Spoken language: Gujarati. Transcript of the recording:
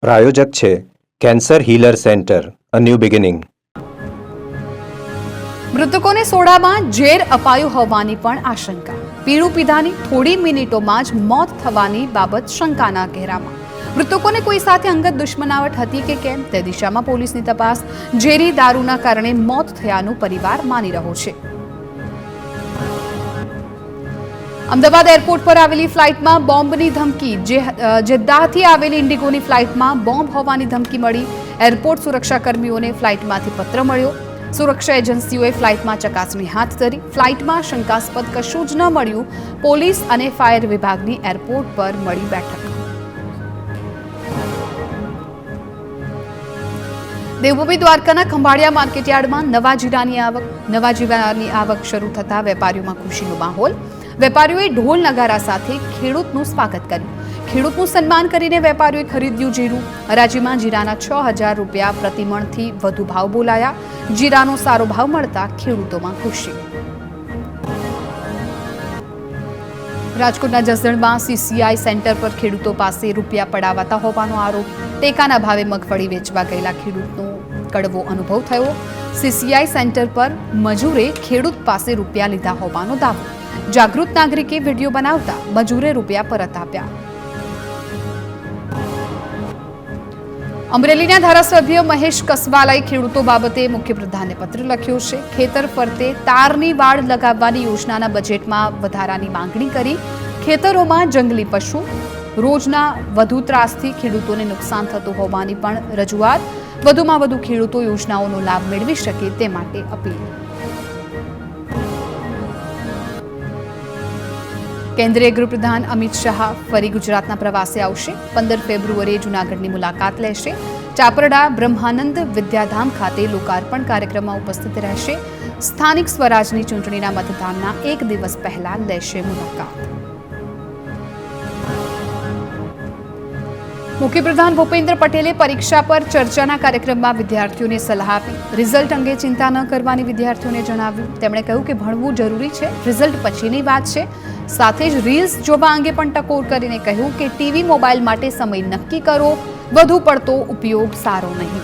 પ્રાયોજક છે cancer healer centre, a new beginning. મૃતકોને સોડામાં ઝેર અપાયું હોવાની પણ આશંકા. પીણું પીધાની થોડી મિનિટોમાં જ મોત થવાની બાબત શંકાના ઘેરામાં. મૃતકોને કોઈ સાથે અંગત દુશ્મનાવટ હતી કે કેમ તે દિશામાં પોલીસની તપાસ. ઝેરી દારૂના કારણે મોત થયાનું પરિવાર માની રહ્યો છે. અમદાવાદ એરપોર્ટ પર આવેલી ફ્લાઇટમાં બોમ્બની ધમકી. જેદ્દાહથી આવેલી ઇન્ડિગોની ફ્લાઇટમાં બોમ્બ હોવાની ધમકી મળી. એરપોર્ટ સુરક્ષા કર્મીઓને ફ્લાઇટમાંથી પત્ર મળ્યો. સુરક્ષા એજન્સીઓએ ફ્લાઇટમાં ચકાસણી હાથ ધરી. ફ્લાઇટમાં શંકાસ્પદ કશું જ ન મળ્યું. પોલીસ અને ફાયર વિભાગની એરપોર્ટ પર મળી બેઠક. દેવભૂમિ દ્વારકાના ખંભાળિયા માર્કેટયાર્ડમાં નવા જીરાની આવક શરૂ થતા વેપારીઓમાં ખુશીનો માહોલ. વેપારીઓએ ઢોલ નગારા સાથે ખેડૂતનું સ્વાગત કર્યું. ખેડૂતનું સન્માન કરીને વેપારીઓએ ખરીદ્યું જીરું. હરાજીમાં જીરાના 6,000 રૂપિયા પ્રતિમણથી વધુ ભાવ બોલાયા. જીરાનો સારો ભાવ મળતા ખેડૂતોમાં ખુશી. રાજકોટના જસદણમાં CCI સેન્ટર પર ખેડૂતો પાસે રૂપિયા પડાવાતા હોવાનો આરોપ. ટેકાના ભાવે મગફળી વેચવા ગયેલા ખેડૂતનો કડવો અનુભવ થયો. CCI સેન્ટર પર મજૂરે ખેડૂત પાસે રૂપિયા લીધા હોવાનો દાવો. જાગૃત નાગરિકે વિડીયો બનાવતા મજૂરે રૂપિયા પરત આપ્યા. અમરેલીના ધારાસભ્ય મહેશ કસવાલાએ ખેડૂતો બાબતે મુખ્યપ્રધાનને પત્ર લખ્યો છે. ખેતર ફરતે તારની વાડ લગાવવાની યોજનાના બજેટમાં વધારાની માંગણી કરી. ખેતરોમાં જંગલી પશુ રોજના વધુ ત્રાસથી ખેડૂતોને નુકસાન થતું હોવાની પણ રજૂઆત. વધુમાં વધુ ખેડૂતો યોજનાઓનો લાભ મેળવી શકે તે માટે અપીલ. કેન્દ્રીય ગૃહપ્રધાન અમિત શાહ ફરી ગુજરાતના પ્રવાસે આવશે. 15 ફેબ્રુઆરીએ જૂનાગઢની મુલાકાત લેશે. ચાપરડા બ્રહ્માનંદ વિદ્યાધામ ખાતે લોકાર્પણ કાર્યક્રમમાં ઉપસ્થિત રહેશે. સ્થાનિક સ્વરાજની ચૂંટણીના મતદાનના એક દિવસ પહેલા લેશે મુલાકાત. મુખ્યપ્રધાન ભૂપેન્દ્ર પટેલે પરીક્ષા પર ચર્ચાના કાર્યક્રમમાં વિદ્યાર્થીઓને સલાહ આપી. રિઝલ્ટ અંગે ચિંતા ન કરવાની વિદ્યાર્થીઓને જણાવ્યું. તેમણે કહ્યું કે ભણવું જરૂરી છે, રિઝલ્ટ પછીની વાત છે. સાથે જ રીલ્સ જોવા અંગે પણ ટકોર કરીને કહ્યું કે ટીવી મોબાઈલ માટે સમય નક્કી કરો, વધુ પડતો ઉપયોગ સારો નહીં.